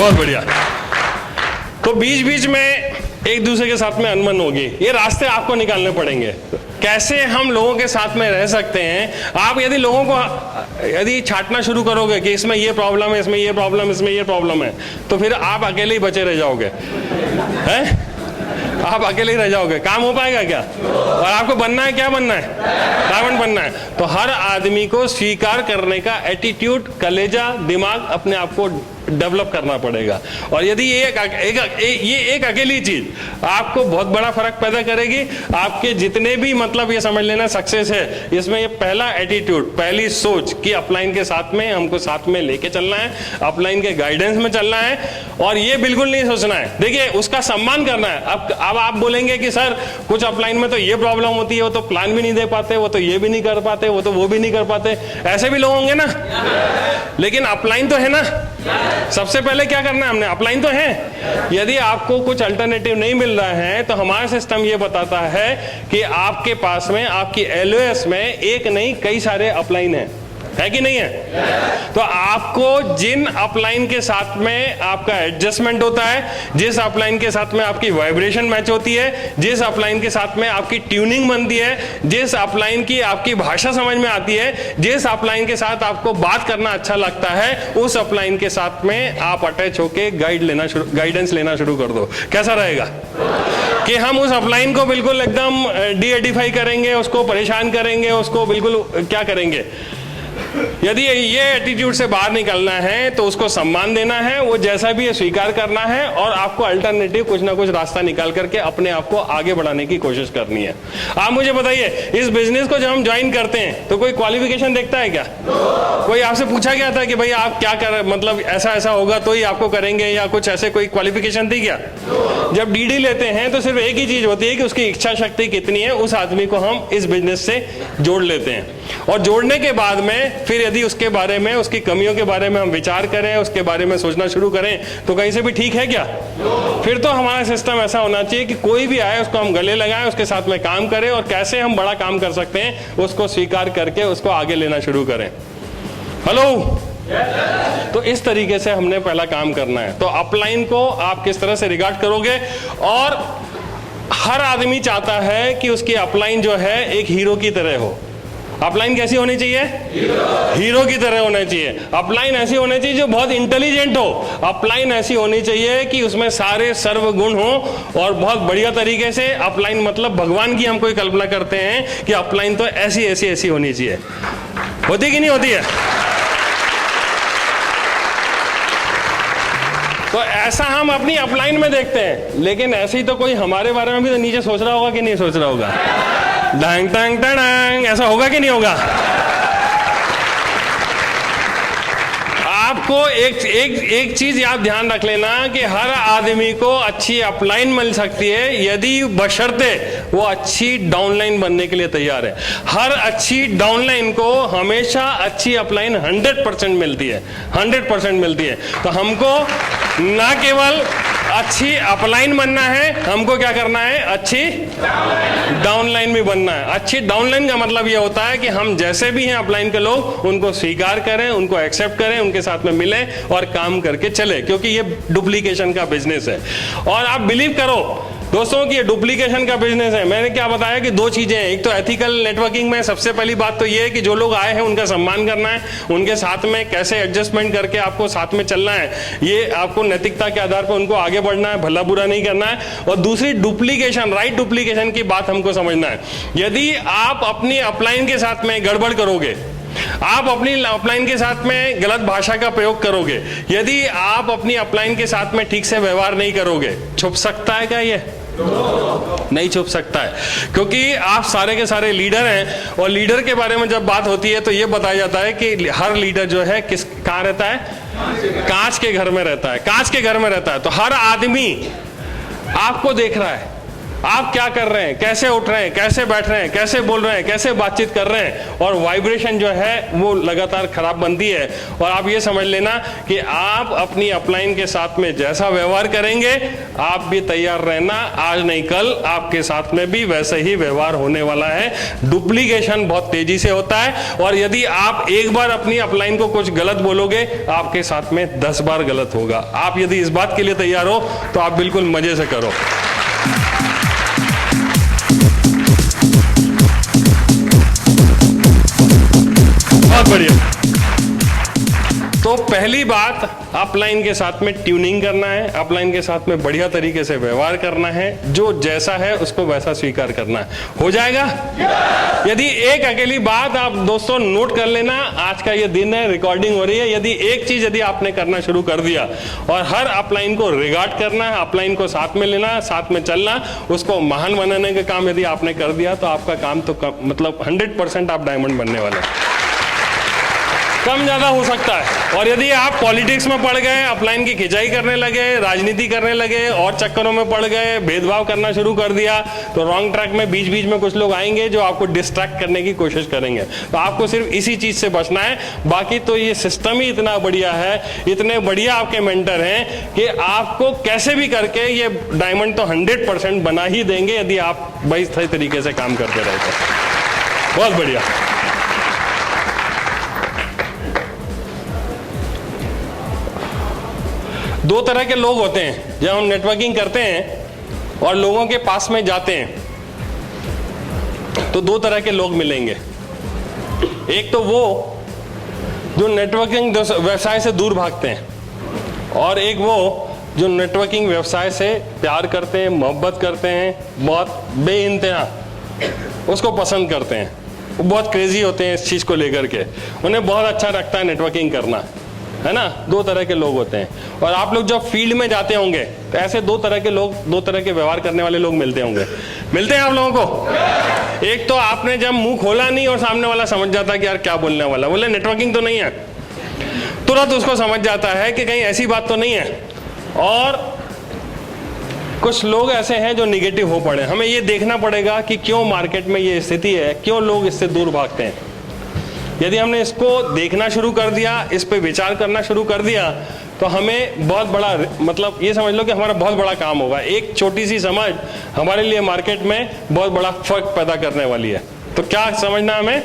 बहुत बढ़िया। तो बीच बीच में एक दूसरे के साथ में अनबन होगी, ये रास्ते आपको निकालने पड़ेंगे। कैसे हम लोगों के साथ में रह सकते हैं? आप यदि लोगों को यदि छांटना शुरू करोगे कि इसमें ये प्रॉब्लम है, इसमें ये प्रॉब्लम, इसमें ये प्रॉब्लम है, तो फिर आप अकेले ही बचे रह जाओगे, हैं? आप अकेले ही रह जाओगे, काम हो पाएगा क्या? और आपको बनना है, क्या बनना है? डायमंड बनना है। तो हर आदमी को स्वीकार करने का एटीट्यूड, कलेजा, दिमाग अपने आप को डेवलप करना पड़ेगा। और यदि ये एक अकेली चीज आपको बहुत बड़ा फर्क पैदा करेगी, आपके जितने भी मतलब ये समझ लेना सक्सेस है, इसमें ये पहला एटीट्यूड, पहली सोच कि अपलाइन के साथ में हमको साथ में लेके चलना है, अपलाइन के गाइडेंस में चलना है। और ये बिल्कुल नहीं सोचना है, देखिए उसका सम्मान करना है। अब आप बोलेंगे कि सर कुछ अपलाइन में तो ये प्रॉब्लम होती है, वो तो प्लान भी नहीं दे पाते, वो तो ये भी नहीं कर पाते, वो तो वो भी नहीं कर पाते, ऐसे भी लोग होंगे ना। लेकिन अपलाइन तो है ना। सबसे पहले क्या करना है हमने? अपलाइन तो है। यदि आपको कुछ अल्टरनेटिव नहीं मिल रहा है तो हमारा सिस्टम ये बताता है कि आपके पास में, आपकी एलओएस में एक नहीं कई सारे अपलाइन है कि नहीं है? तो आपको जिन अपलाइन के साथ में आपका एडजस्टमेंट होता है, जिस अपलाइन के साथ में आपकी वाइब्रेशन मैच होती है, जिस अपलाइन के साथ में आपकी ट्यूनिंग बनती है, जिस अपलाइन की आपकी भाषा समझ में आती है, जिस अपलाइन के साथ आपको बात करना अच्छा लगता है, उस अपलाइन के साथ में आप अटैच होके गाइडेंस लेना शुरू कर दो। कैसा रहेगा कि हम उस अपलाइन को बिल्कुल एकदम डी-एडिफाई करेंगे, उसको परेशान करेंगे, उसको बिल्कुल क्या करेंगे? यदि ये एटीट्यूड से बाहर निकलना है तो उसको सम्मान देना है, वो जैसा भी है स्वीकार करना है, और आपको अल्टरनेटिव कुछ ना कुछ रास्ता निकाल करके अपने आप को आगे बढ़ाने की कोशिश करनी है। आप मुझे बताइए, इस बिजनेस को जब हम ज्वाइन करते हैं तो कोई क्वालिफिकेशन देखता है क्या? कोई आपसे पूछा गया था कि भाई आप क्या कर, मतलब ऐसा ऐसा होगा तो ही आपको करेंगे, या कुछ ऐसे कोई क्वालिफिकेशन थी क्या? जब डीडी लेते हैं तो सिर्फ एक ही चीज होती है कि उसकी इच्छा शक्ति कितनी है, उस आदमी को हम इस बिजनेस से जोड़ लेते हैं। और जोड़ने के बाद में फिर यदि उसके बारे में, उसकी कमियों के बारे में हम विचार करें, उसके बारे में सोचना शुरू करें, तो कहीं से भी ठीक है क्या? फिर तो हमारा सिस्टम ऐसा होना चाहिए कि कोई भी आए उसको हम गले लगाएं, उसके साथ में काम करें, और कैसे हम बड़ा काम कर सकते हैं उसको स्वीकार करके उसको आगे लेना शुरू करें। हेलो, तो इस तरीके से हमने पहला काम करना है। तो अपलाइन को आप किस तरह से रिगार्ड करोगे? और हर आदमी चाहता है कि उसकी अपलाइन जो है एक हीरो की तरह हो। अपलाइन कैसी होनी चाहिए? हीरो की तरह होना चाहिए। अपलाइन ऐसी होनी चाहिए जो बहुत इंटेलिजेंट हो। अपलाइन ऐसी होनी चाहिए कि उसमें सारे सर्वगुण हो, और बहुत बढ़िया तरीके से अपलाइन, मतलब भगवान की हम कोई कल्पना करते हैं कि अपलाइन तो ऐसी ऐसी ऐसी होनी चाहिए। होती कि नहीं होती है? तो ऐसा हम अपनी अपलाइन में देखते हैं, लेकिन ऐसे ही तो कोई हमारे बारे में भी तो नीचे सोच रहा होगा कि नहीं सोच रहा होगा? डांग टांग टांग, ऐसा होगा कि नहीं होगा? आपको एक चीज याद ध्यान रख लेना कि हर आदमी को अच्छी अपलाइन मिल सकती है यदि बशर्ते वो अच्छी डाउनलाइन बनने के लिए तैयार है। हर अच्छी डाउनलाइन को हमेशा अच्छी अपलाइन 100% मिलती है, 100% मिलती है। तो हमको ना केवल अच्छी अपलाइन बनना है, हमको क्या करना है? अच्छी डाउनलाइन भी बनना है। अच्छी डाउनलाइन का मतलब यह होता है कि हम जैसे भी हैं अपलाइन के लोग, उनको स्वीकार करें, उनको एक्सेप्ट करें, उनके साथ में मिले और काम करके चले, क्योंकि ये डुप्लीकेशन का बिजनेस है। और आप बिलीव करो दोस्तों कि ये डुप्लीकेशन का बिजनेस है। मैंने क्या बताया कि दो चीजें हैं। एक तो एथिकल नेटवर्किंग में सबसे पहली बात तो ये है कि जो लोग आए हैं उनका सम्मान करना है, उनके साथ में कैसे एडजस्टमेंट करके आपको साथ में चलना है, ये आपको नैतिकता के आधार पर उनको आगे बढ़ना है, भला बुरा नहीं करना है। और दूसरी डुप्लीकेशन, राइट डुप्लीकेशन की बात हमको समझना है। यदि आप अपनी अपलाइन के साथ में गड़बड़ करोगे, आप अपनी अपलाइन के साथ में गलत भाषा का प्रयोग करोगे, यदि आप अपनी अपलाइन के साथ में ठीक से व्यवहार नहीं करोगे, छुप सकता है क्या? ये नहीं छुप सकता है, क्योंकि आप सारे के सारे लीडर हैं। और लीडर के बारे में जब बात होती है तो ये बताया जाता है कि हर लीडर जो है कहाँ रहता है? कांच के घर में रहता है। कांच के घर में रहता है। तो हर आदमी आपको देख रहा है, आप क्या कर रहे हैं, कैसे उठ रहे हैं, कैसे बैठ रहे हैं, कैसे बोल रहे हैं, कैसे बातचीत कर रहे हैं, और वाइब्रेशन जो है वो लगातार खराब बनती है। और आप ये समझ लेना कि आप अपनी अपलाइन के साथ में जैसा व्यवहार करेंगे, आप भी तैयार रहना, आज नहीं कल आपके साथ में भी वैसे ही व्यवहार होने वाला है। डुप्लीकेशन बहुत तेजी से होता है, और यदि आप एक बार अपनी अपलाइन को कुछ गलत बोलोगे, आपके साथ में 10 बार गलत होगा। आप यदि इस बात के लिए तैयार हो तो आप बिल्कुल मजे से करो। बहुत बढ़िया। तो पहली बात, अपलाइन के साथ में ट्यूनिंग करना है, अपलाइन के साथ में बढ़िया तरीके से व्यवहार करना है, जो जैसा है उसको वैसा स्वीकार करना है। हो जाएगा? यदि एक अकेली बात आप दोस्तों नोट कर लेना, आज का ये दिन है, रिकॉर्डिंग हो रही है, यदि एक चीज यदि आपने करना शुरू कर दिया और हर अपलाइन को रिगार्ड करना है, अपलाइन को साथ में लेना, साथ में चलना, उसको महान बनाने का काम यदि आपने कर दिया तो आपका काम तो मतलब 100% आप डायमंड बनने वाले हैं। कम ज्यादा हो सकता है। और यदि आप पॉलिटिक्स में पड़ गए, अपलाइन की खिंचाई करने लगे, राजनीति करने लगे और चक्करों में पड़ गए, भेदभाव करना शुरू कर दिया, तो रॉन्ग ट्रैक में बीच बीच में कुछ लोग आएंगे जो आपको डिस्ट्रैक्ट करने की कोशिश करेंगे। तो आपको सिर्फ इसी चीज से बचना है। बाकी तो ये सिस्टम ही इतना बढ़िया है, इतने बढ़िया आपके मेंटर हैं कि आपको कैसे भी करके ये डायमंड तो 100% बना ही देंगे, यदि आप भाई सही तरीके से काम करते रहते। बहुत बढ़िया। दो तरह के लोग होते हैं जब हम नेटवर्किंग करते हैं और लोगों के पास में जाते हैं, तो दो तरह के लोग मिलेंगे। एक तो वो जो नेटवर्किंग व्यवसाय से दूर भागते हैं, और एक वो जो नेटवर्किंग व्यवसाय से प्यार करते हैं, मोहब्बत करते हैं, बहुत बेइंतहा उसको पसंद करते हैं। वो बहुत क्रेजी होते हैं इस चीज़ को लेकर के, उन्हें बहुत अच्छा लगता है नेटवर्किंग करना, है ना। दो तरह के लोग होते हैं। और आप लोग जब फील्ड में जाते होंगे तो ऐसे दो तरह के लोग, दो तरह के व्यवहार करने वाले लोग मिलते होंगे। मिलते हैं आप लोगों को? एक तो आपने जब मुंह खोला नहीं और सामने वाला समझ जाता कि यार क्या बोलने वाला, बोले नेटवर्किंग तो नहीं है, तुरंत उसको समझ जाता है कि कहीं ऐसी बात तो नहीं है। और कुछ लोग ऐसे हैं जो निगेटिव हो पड़े। हमें ये देखना पड़ेगा कि क्यों मार्केट में ये स्थिति है, क्यों लोग इससे दूर भागते हैं। यदि हमने इसको देखना शुरू कर दिया, इस पे विचार करना शुरू कर दिया, तो हमें बहुत बड़ा, मतलब ये समझ लो कि हमारा बहुत बड़ा काम होगा। एक छोटी सी समझ हमारे लिए मार्केट में बहुत बड़ा फर्क पैदा करने वाली है। तो क्या समझना हमें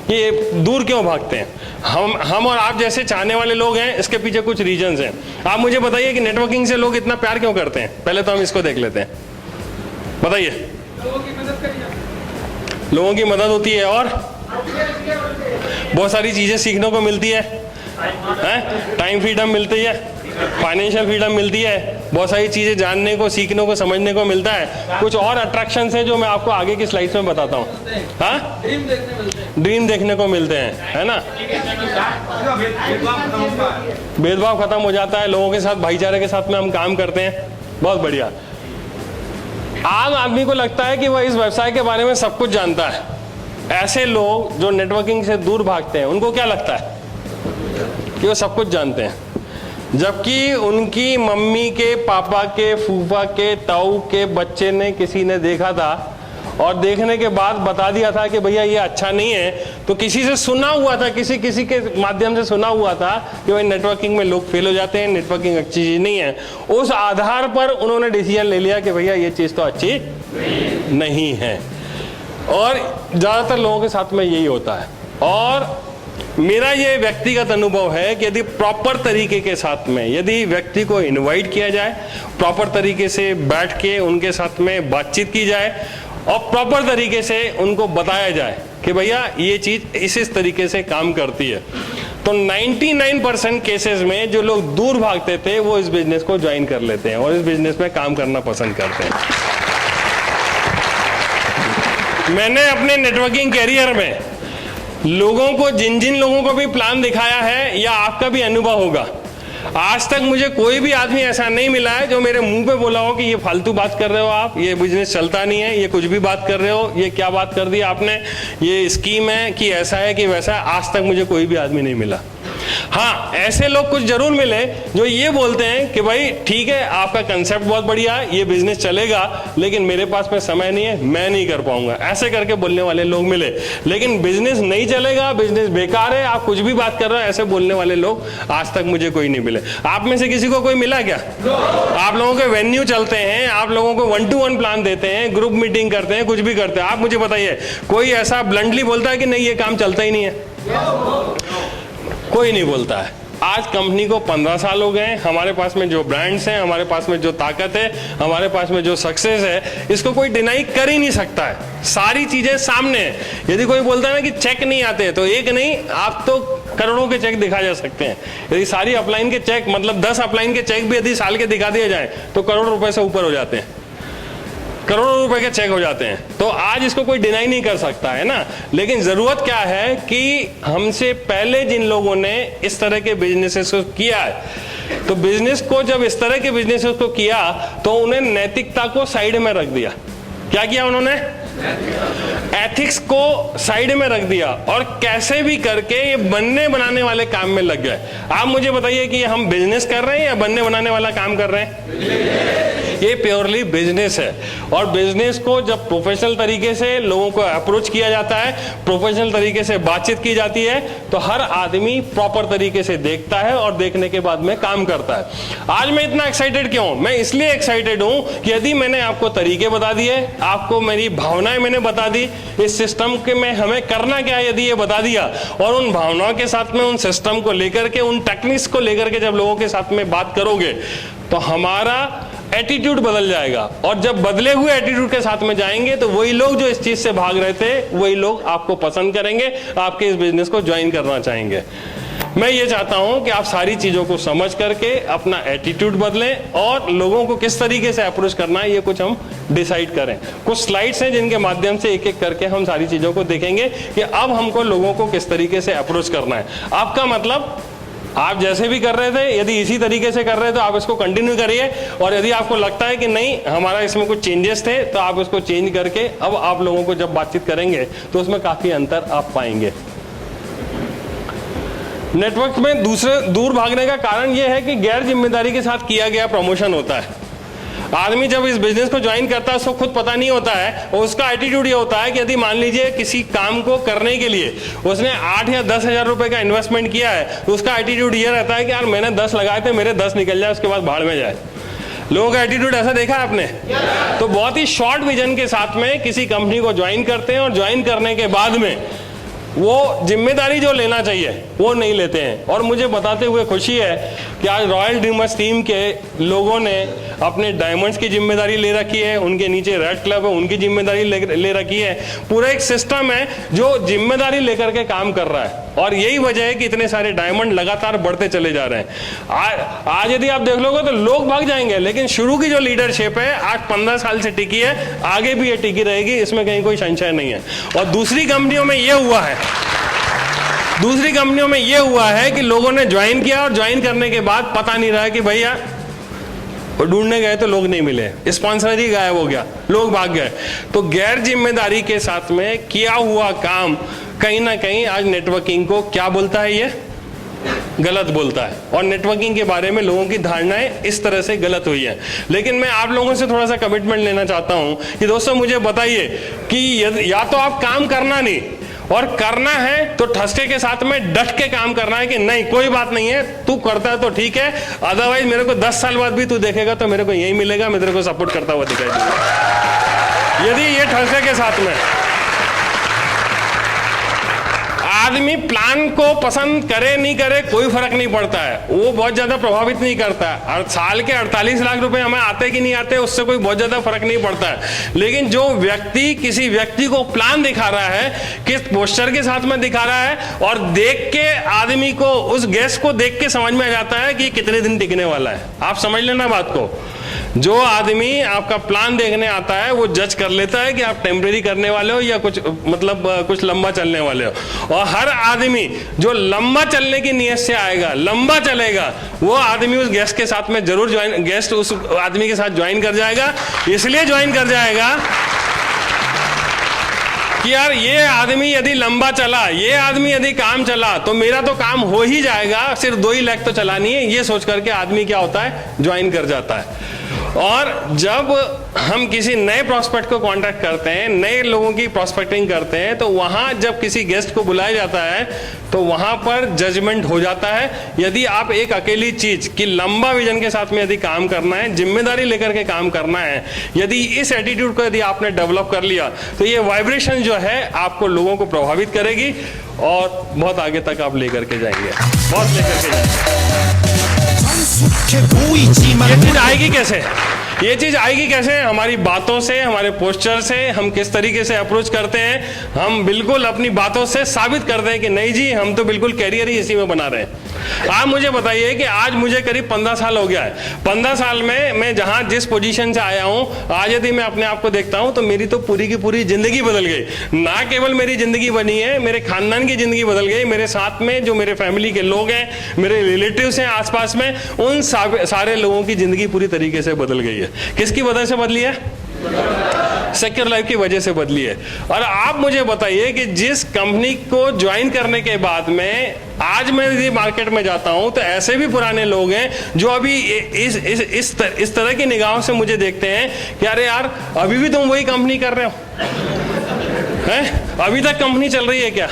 कि दूर क्यों भागते हैं हम और आप जैसे चाहने वाले लोग हैं, इसके पीछे कुछ रीजंस हैं। आप मुझे बताइए कि नेटवर्किंग से लोग इतना प्यार क्यों करते हैं? पहले तो हम इसको देख लेते हैं, बताइए। लोगों की मदद होती है और बहुत सारी चीजें सीखने को मिलती है, टाइम फ्रीडम मिलती है, फाइनेंशियल फ्रीडम मिलती है, बहुत सारी चीजें जानने को, सीखने को, समझने को मिलता है। कुछ और अट्रैक्शन है जो मैं आपको आगे की स्लाइड्स में बताता हूँ। हाँ, ड्रीम देखने को मिलते हैं, है ना। भेदभाव खत्म हो जाता है, लोगों के साथ भाईचारे के साथ में हम काम करते हैं। बहुत बढ़िया। आम आदमी को लगता है कि वह इस व्यवसाय के बारे में सब कुछ जानता है। ऐसे लोग जो नेटवर्किंग से दूर भागते हैं, उनको क्या लगता है कि वो सब कुछ जानते हैं, जबकि उनकी मम्मी के, पापा के, फूफा के, ताऊ के बच्चे ने किसी ने देखा था और देखने के बाद बता दिया था कि भैया ये अच्छा नहीं है। तो किसी से सुना हुआ था, किसी के माध्यम से सुना हुआ था कि भाई नेटवर्किंग में लोग फेल हो जाते हैं, नेटवर्किंग अच्छी चीज नहीं है। उस आधार पर उन्होंने डिसीजन ले लिया कि भैया ये चीज तो अच्छी नहीं है। और ज्यादातर लोगों के साथ में यही होता है। और मेरा ये व्यक्तिगत अनुभव है कि यदि प्रॉपर तरीके के साथ में, यदि व्यक्ति को इनवाइट किया जाए, प्रॉपर तरीके से बैठ के उनके साथ में बातचीत की जाए और प्रॉपर तरीके से उनको बताया जाए कि भैया ये चीज इस तरीके से काम करती है, तो 99% केसेस में जो लोग दूर भागते थे वो इस बिजनेस को ज्वाइन कर लेते हैं और इस बिजनेस में काम करना पसंद करते हैं। मैंने अपने नेटवर्किंग कैरियर में लोगों को, जिन लोगों को भी प्लान दिखाया है, या आपका भी अनुभव होगा, आज तक मुझे कोई भी आदमी ऐसा नहीं मिला है जो मेरे मुंह पे बोला हो कि ये फालतू बात कर रहे हो आप, ये बिजनेस चलता नहीं है, ये कुछ भी बात कर रहे हो, ये क्या बात कर दी आपने, ये स्कीम है कि ऐसा है कि वैसा है। आज तक मुझे कोई भी आदमी नहीं मिला। हाँ, ऐसे लोग कुछ जरूर मिले जो ये बोलते हैं कि भाई ठीक है, आपका कंसेप्ट बहुत बढ़िया है, ये बिजनेस चलेगा, लेकिन मेरे पास में समय नहीं है, मैं नहीं कर पाऊंगा, ऐसे करके बोलने वाले लोग मिले। लेकिन बिजनेस नहीं चलेगा, बिजनेस बेकार है, आप कुछ भी बात कर रहे हो, ऐसे बोलने वाले लोग आज तक मुझे कोई नहीं मिले। आप में से किसी को कोई मिला क्या? आप लोगों के वेन्यू चलते हैं, आप लोगों को 1-to-1 प्लान देते हैं, ग्रुप मीटिंग करते हैं, कुछ भी करते हैं। आप मुझे बताइए, कोई ऐसा ब्लंटली बोलता है कि नहीं ये काम चलता ही नहीं है? कोई नहीं बोलता है। आज कंपनी को 15 साल हो गए हैं, हमारे पास में जो ब्रांड्स हैं, हमारे पास में जो ताकत है, हमारे पास में जो सक्सेस है, इसको कोई डिनाई कर ही नहीं सकता है। सारी चीजें सामने हैं। यदि कोई बोलता है ना कि चेक नहीं आते, तो एक नहीं, आप तो करोड़ों के चेक दिखा जा सकते हैं। यदि सारी अपलाइन के चेक, मतलब 10 अपलाइन के चेक भी यदि साल के दिखा दिए जाए तो करोड़ रुपए से ऊपर हो जाते हैं, करोड़ों रुपए के चेक हो जाते हैं। तो आज इसको कोई डिनाई नहीं कर सकता है ना। लेकिन जरूरत क्या है कि हमसे पहले जिन लोगों ने इस तरह के बिजनेसेस को किया है, तो बिजनेस को जब इस तरह के बिजनेसेस को किया तो उन्हें नैतिकता को साइड में रख दिया। क्या किया उन्होंने? एथिक्स को साइड में रख दिया और कैसे भी करके ये बनने बनाने वाले काम में लग गए। आप मुझे बताइए कि हम बिजनेस कर रहे हैं या बनने बनाने वाला काम कर रहे हैं? ये प्योरली बिजनेस है। और बिजनेस को जब प्रोफेशनल तरीके से लोगों को अप्रोच किया जाता है, प्रोफेशनल तरीके से बातचीत की जाती है, तो हर आदमी प्रॉपर तरीके से देखता है और देखने के बाद में काम करता है। आज मैं इतना एक्साइटेड क्यों? मैं इसलिए एक्साइटेड हूं कि यदि मैंने आपको तरीके बता दिए, आपको मेरी भावनाएं मैंने बता दी, इस सिस्टम के में हमें करना क्या है यदि ये बता दिया, और उन भावनाओं के साथ में उन सिस्टम को लेकर के, उन टेक्निक्स को लेकर के जब लोगों के साथ में बात करोगे तो हमारा एटीट्यूड बदल जाएगा। और जब बदले हुए एटीट्यूड के साथ में जाएंगे तो वही लोग जो इस चीज से भाग रहे थे, वही लोग आपको पसंद करेंगे, आपके इस बिजनेस को ज्वाइन करना चाहेंगे। मैं ये चाहता हूं कि आप सारी चीजों को समझ करके अपना एटीट्यूड बदलें और लोगों को किस तरीके से अप्रोच करना है ये कुछ हम डिसाइड करें। कुछ स्लाइड्स हैं जिनके माध्यम से एक एक करके हम सारी चीजों को देखेंगे कि अब हमको लोगों को किस तरीके से अप्रोच करना है। आपका मतलब आप जैसे भी कर रहे थे, यदि इसी तरीके से कर रहे थे तो आप इसको कंटिन्यू करिए, और यदि आपको लगता है कि नहीं हमारा इसमें कुछ चेंजेस थे तो आप इसको चेंज करके अब आप लोगों को जब बातचीत करेंगे तो उसमें काफी अंतर आप पाएंगे। नेटवर्क में दूर भागने का कारण यह है कि गैर जिम्मेदारी के साथ किया गया प्रमोशन होता है। आदमी जब इस बिजनेस को ज्वाइन करता है उसको खुद पता नहीं होता है, और उसका एटीट्यूड ये होता है कि यदि मान लीजिए किसी काम को करने के लिए उसने 8 या 10 हजार रुपए का इन्वेस्टमेंट किया है, तो उसका एटीट्यूड ये रहता है कि यार मैंने 10 लगाए थे, मेरे 10 निकल जाए, उसके बाद भाड़ में जाए। लोगों का एटीट्यूड ऐसा देखा है आपने? तो बहुत ही शॉर्ट विजन के साथ में किसी कंपनी को ज्वाइन करते हैं और ज्वाइन करने के बाद में वो जिम्मेदारी जो लेना चाहिए वो नहीं लेते हैं। और मुझे बताते हुए खुशी है कि आज रॉयल ड्रीमर्स टीम के लोगों ने अपने डायमंड्स की जिम्मेदारी ले रखी है, उनके नीचे रेड क्लब है उनकी जिम्मेदारी ले रखी है। पूरा एक सिस्टम है जो जिम्मेदारी लेकर के काम कर रहा है, और यही वजह है कि इतने सारे डायमंड लगातार बढ़ते चले जा रहे हैं। आज यदि आप देख लोगे तो लोग भाग जाएंगे, लेकिन शुरू की जो लीडरशिप है आज 15 साल से टिकी है, आगे भी ये टिकी रहेगी, इसमें कहीं कोई संशय नहीं है। और दूसरी कंपनियों में ये हुआ है, दूसरी कंपनियों में यह हुआ है कि लोगों ने ज्वाइन किया और ज्वाइन करने के बाद पता नहीं रहा कि भैया ढूंढने गए तो लोग नहीं मिले, स्पॉन्सर ही गायब हो गया, लोग भाग गए। तो गैर जिम्मेदारी के साथ में किया हुआ काम कहीं ना कहीं आज नेटवर्किंग को क्या बोलता है, ये गलत बोलता है। और नेटवर्किंग के बारे में लोगों की धारणाएं इस तरह से गलत हुई है। लेकिन मैं आप लोगों से थोड़ा सा कमिटमेंट लेना चाहता हूं कि दोस्तों मुझे बताइए कि या तो आप काम करना नहीं, और करना है तो ठसके के साथ में डट के काम करना है कि नहीं कोई बात नहीं है, तू करता है तो ठीक है, अदरवाइज मेरे को 10 साल बाद भी तू देखेगा तो मेरे को यही मिलेगा, मैं तेरे को सपोर्ट करता हुआ दिखाई दूंगा। यदि ये ठसके के साथ में आदमी प्लान को पसंद करे नहीं करे कोई फर्क नहीं पड़ता है, वो बहुत ज्यादा प्रभावित नहीं करता है। साल के 48 लाख रुपए हमें आते कि नहीं आते उससे कोई बहुत ज्यादा फर्क नहीं पड़ता है। लेकिन जो व्यक्ति किसी व्यक्ति को प्लान दिखा रहा है, किस पोस्चर के साथ में दिखा रहा है, और देख के आदमी को, उस गेस्ट को देख के समझ में आ जाता है कि कितने दिन टिकने वाला है। आप समझ लेना बात को। जो आदमी आपका प्लान देखने आता है वो जज कर लेता है कि आप टेम्परेरी करने वाले हो या कुछ मतलब कुछ लंबा चलने वाले हो। और हर आदमी जो लंबा चलने की नीयत से आएगा, लंबा चलेगा, वो आदमी उस गेस्ट के साथ में जरूर ज्वाइन, गेस्ट उस आदमी के साथ ज्वाइन कर जाएगा। इसलिए ज्वाइन कर जाएगा कि कि यार ये आदमी यदि लंबा चला, ये आदमी यदि काम चला, तो मेरा तो काम हो ही जाएगा, सिर्फ 2 ही लाख तो चलानी है, ये सोच करके आदमी क्या होता है, ज्वाइन कर जाता है। और जब हम किसी नए प्रोस्पेक्ट को कांटेक्ट करते हैं, नए लोगों की प्रोस्पेक्टिंग करते हैं, तो वहां जब किसी गेस्ट को बुलाया जाता है तो वहां पर जजमेंट हो जाता है। यदि आप एक अकेली चीज की लंबा विजन के साथ में यदि काम करना है, जिम्मेदारी लेकर के काम करना है, यदि इस एटीट्यूड को यदि आपने डेवलप कर लिया, तो ये वाइब्रेशन जो है आपको लोगों को प्रभावित करेगी और बहुत आगे तक आप लेकर के जाएंगे, बहुत लेकर के जाएंगे। ये चीज आएगी कैसे? ये चीज आएगी कैसे? हमारी बातों से, हमारे पोस्चर से, हम किस तरीके से अप्रोच करते हैं। हम बिल्कुल अपनी बातों से साबित करते हैं कि नहीं जी, हम तो बिल्कुल कैरियर ही इसी में बना रहे हैं। आप मुझे बताइए कि आज मुझे करीब 15 साल हो गया है। 15 साल में मैं जहां जिस पोजीशन से आया हूं, आज यदि मैं अपने आप को देखता हूं तो मेरी तो पूरी की पूरी जिंदगी बदल गई। ना केवल मेरी जिंदगी बनी है, मेरे खानदान की जिंदगी बदल गई। मेरे साथ में जो मेरे फैमिली के लोग हैं, मेरे रिलेटिव्स हैं आसपास में, उन सारे लोगों की जिंदगी पूरी तरीके से बदल गई है। किसकी वजह से बदली है? सिक्योर लाइफ की वजह से बदली है। और आप मुझे बताइए कि जिस कंपनी को ज्वाइन करने के बाद में आज मैं यदि मार्केट में जाता हूं तो ऐसे भी पुराने लोग हैं जो अभी इस तरह की निगाहों से मुझे देखते हैं कि अरे यार, अभी भी तुम वही कंपनी कर रहे हो, हैं? अभी तक कंपनी चल रही है क्या?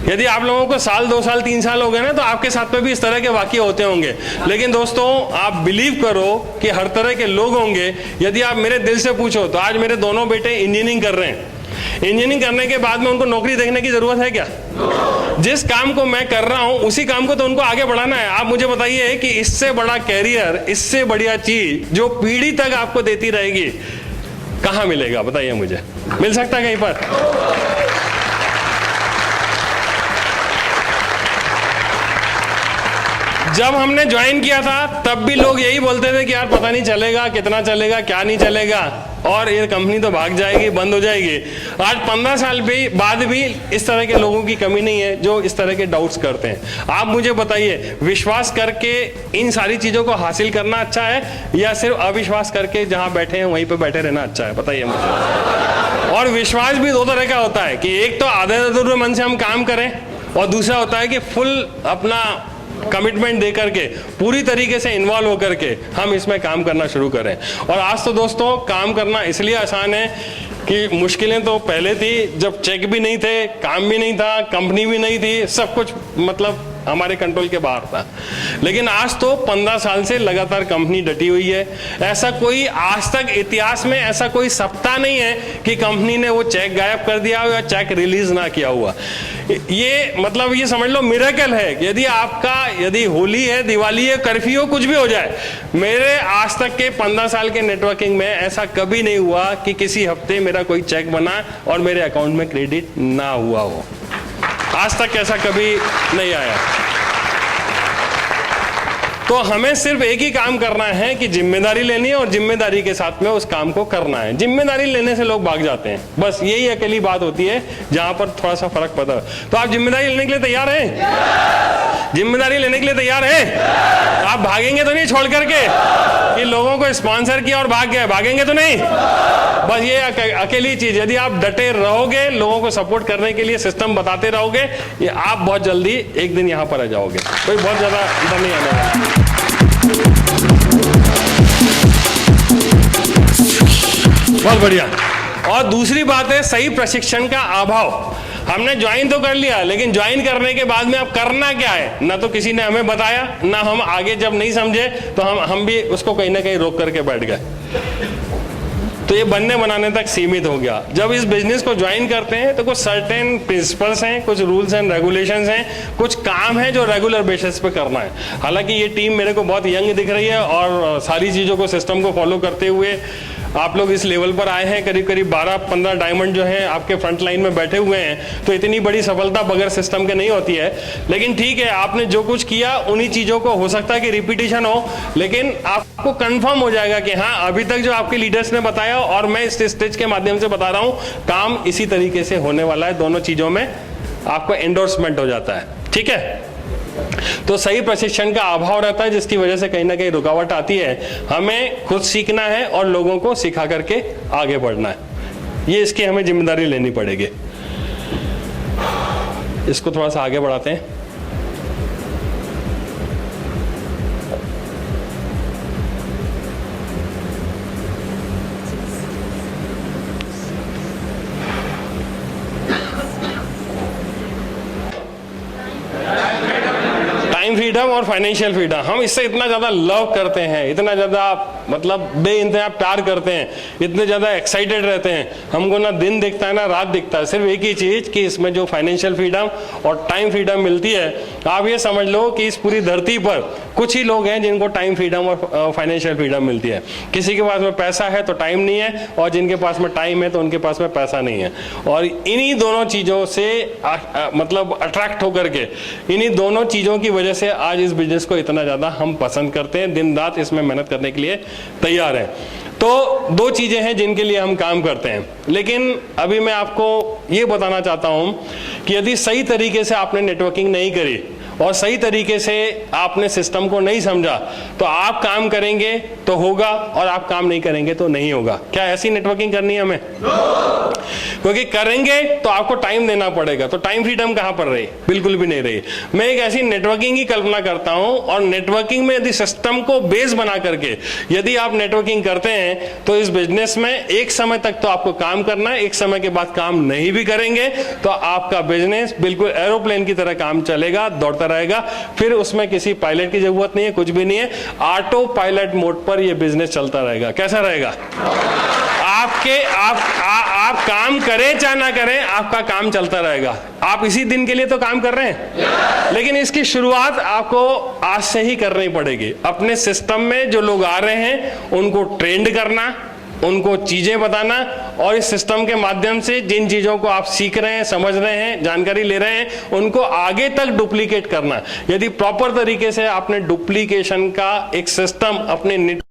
यदि आप लोगों को साल, 2 साल, 3 साल हो गए ना, तो आपके साथ में भी इस तरह के वाकये होते होंगे। लेकिन दोस्तों, आप बिलीव करो कि हर तरह के लोग होंगे। यदि आप मेरे दिल से पूछो तो आज मेरे दोनों बेटे इंजीनियरिंग कर रहे हैं। इंजीनियरिंग करने के बाद में उनको नौकरी देखने की जरूरत है क्या? जिस काम को मैं कर रहा हूं उसी काम को तो उनको आगे बढ़ाना है। आप मुझे बताइए कि इससे बड़ा कैरियर, इससे बढ़िया चीज जो पीढ़ी तक आपको देती रहेगी, कहां मिलेगा? बताइए मुझे। मिल सकता है कहीं पर? जब हमने ज्वाइन किया था तब भी लोग यही बोलते थे कि यार पता नहीं चलेगा, कितना चलेगा, क्या नहीं चलेगा, और ये कंपनी तो भाग जाएगी, बंद हो जाएगी। आज 15 साल बाद भी इस तरह के लोगों की कमी नहीं है जो इस तरह के डाउट्स करते हैं। आप मुझे बताइए, विश्वास करके इन सारी चीजों को हासिल करना अच्छा है या सिर्फ अविश्वास करके जहां बैठे हैं वहीं पे बैठे रहना अच्छा है? बताइए मुझे। और विश्वास भी 2 तरह का होता है कि एक तो आधे अधूरे मन से हम काम करें, और दूसरा होता है कि फुल अपना कमिटमेंट दे करके, पूरी तरीके से इन्वॉल्व होकर के हम इसमें काम करना शुरू करें। और आज तो दोस्तों काम करना इसलिए आसान है कि मुश्किलें तो पहले थी, जब चेक भी नहीं थे, काम भी नहीं था, कंपनी भी नहीं थी, सब कुछ मतलब हमारे कंट्रोल के बाहर था। लेकिन आज तो 15 साल से लगातार कंपनी डटी हुई है। ऐसा कोई आज तक इतिहास में ऐसा कोई सप्ताह नहीं है कि कंपनी ने वो चेक गायब कर दिया हो या चेक रिलीज ना किया हुआ। ये मतलब ये समझ लो मिरेकल है। यदि होली है, दिवाली है, कर्फ्यू, कुछ भी हो जाए, मेरे आज तक के 15 साल के नेटवर्किंग में ऐसा कभी नहीं हुआ कि किसी हफ्ते मेरा कोई चेक बना और मेरे अकाउंट में क्रेडिट ना हुआ हो। आज तक ऐसा कभी नहीं आया। तो हमें सिर्फ एक ही काम करना है कि जिम्मेदारी लेनी है और जिम्मेदारी के साथ में उस काम को करना है। जिम्मेदारी लेने से लोग भाग जाते हैं, बस यही अकेली बात होती है जहां पर थोड़ा सा फर्क पड़ता है। तो आप जिम्मेदारी लेने के लिए तैयार हैं? जिम्मेदारी लेने के लिए तैयार हैं? आप भागेंगे तो नहीं छोड़ करके कि लोगों को स्पॉन्सर किया और भाग गए, भागेंगे तो नहीं। बस ये अकेली चीज, यदि आप डटे रहोगे, लोगों को सपोर्ट करने के लिए सिस्टम बताते रहोगे, ये आप बहुत जल्दी एक दिन यहां पर आ जाओगे। कोई बहुत ज्यादा इधर नहीं आने वाला। बहुत बढ़िया। और दूसरी बात है सही प्रशिक्षण का अभाव। हमने ज्वाइन तो कर लिया, लेकिन ज्वाइन करने के बाद में अब करना क्या है, ना तो किसी ने हमें बताया, ना हम आगे जब नहीं समझे तो हम भी उसको कहीं ना कहीं रोक करके बैठ गए। तो ये बनने बनाने तक सीमित हो गया। जब इस बिजनेस को ज्वाइन करते हैं तो कुछ सर्टेन प्रिंसिपल्स हैं, कुछ रूल्स एंड रेगुलेशंस हैं, कुछ काम है जो रेगुलर बेसिस पे करना है। हालांकि ये टीम मेरे को बहुत यंग दिख रही है और सारी चीज़ों को, सिस्टम को फॉलो करते हुए आप लोग इस लेवल पर आए हैं। करीब करीब 12-15 डायमंड जो हैं आपके फ्रंट लाइन में बैठे हुए हैं। तो इतनी बड़ी सफलता बगैर सिस्टम के नहीं होती है। लेकिन ठीक है, आपने जो कुछ किया उन्हीं चीज़ों को हो सकता है कि रिपीटिशन हो, लेकिन आपको कंफर्म हो जाएगा कि हाँ, अभी तक जो आपके लीडर्स ने बताया और मैं इस स्टेज के माध्यम से बता रहा हूँ, काम इसी तरीके से होने वाला है। दोनों चीज़ों में आपको एंडोर्समेंट हो जाता है। ठीक है, तो सही प्रशिक्षण का अभाव रहता है, जिसकी वजह से कहीं ना कहीं रुकावट आती है। हमें खुद सीखना है और लोगों को सिखा करके आगे बढ़ना है। ये इसकी हमें जिम्मेदारी लेनी पड़ेगी। इसको थोड़ा सा आगे बढ़ाते हैं। टाइम फ्रीडम और फाइनेंशियल फ्रीडम, हम इससे इतना ज़्यादा लव करते हैं, इतना ज़्यादा मतलब बेइंतहा प्यार करते हैं, इतने ज़्यादा एक्साइटेड रहते हैं, हमको ना दिन दिखता है ना रात दिखता है, सिर्फ एक ही चीज़ कि इसमें जो फाइनेंशियल फ्रीडम और टाइम फ्रीडम मिलती है। आप ये समझ लो कि इस पूरी धरती पर कुछ ही लोग हैं जिनको टाइम फ्रीडम और फाइनेंशियल फ्रीडम मिलती है। किसी के पास में पैसा है तो टाइम नहीं है, और जिनके पास में टाइम है तो उनके पास में पैसा नहीं है। और इन्हीं दोनों चीज़ों से मतलब अट्रैक्ट होकर के, इन्हीं दोनों चीज़ों की वजह से आज इस बिजनेस को इतना ज़्यादा हम पसंद करते हैं, दिन रात इसमें मेहनत करने के लिए तैयार हैं। तो दो चीज़ें हैं जिनके लिए हम काम करते हैं। लेकिन अभी मैं आपको ये बताना चाहता हूं कि यदि सही तरीके से आपने नेटवर्किंग नहीं करी और सही तरीके से आपने सिस्टम को नहीं समझा, तो आप काम करेंगे तो होगा और आप काम नहीं करेंगे तो नहीं होगा। क्या ऐसी नेटवर्किंग करनी है हमें? क्योंकि करेंगे तो आपको टाइम देना पड़ेगा, तो टाइम फ्रीडम कहां पर रही? बिल्कुल भी नहीं रही। मैं एक ऐसी नेटवर्किंग की कल्पना करता हूं, और नेटवर्किंग में यदि सिस्टम को बेस बना करके यदि आप नेटवर्किंग करते हैं तो इस बिजनेस में एक समय तक तो आपको काम करना है, एक समय के बाद काम नहीं भी करेंगे तो आपका बिजनेस बिल्कुल एरोप्लेन की तरह काम चलेगा, दौड़ता रहेगा। फिर उसमें किसी पायलट की जरूरत नहीं है, कुछ भी नहीं है, ऑटो पायलट मोड पर यह बिजनेस चलता रहेगा। कैसा रहेगा? आप काम करें चाहे ना करें, आपका काम चलता रहेगा। आप इसी दिन के लिए तो काम कर रहे हैं, लेकिन इसकी शुरुआत आपको आज से ही करनी पड़ेगी। अपने सिस्टम में जो लोग आ रहे हैं उनको ट्रेंड करना, उनको चीजें बताना, और इस सिस्टम के माध्यम से जिन चीजों को आप सीख रहे हैं, समझ रहे हैं, जानकारी ले रहे हैं, उनको आगे तक डुप्लीकेट करना। यदि प्रॉपर तरीके से आपने डुप्लीकेशन का एक सिस्टम अपने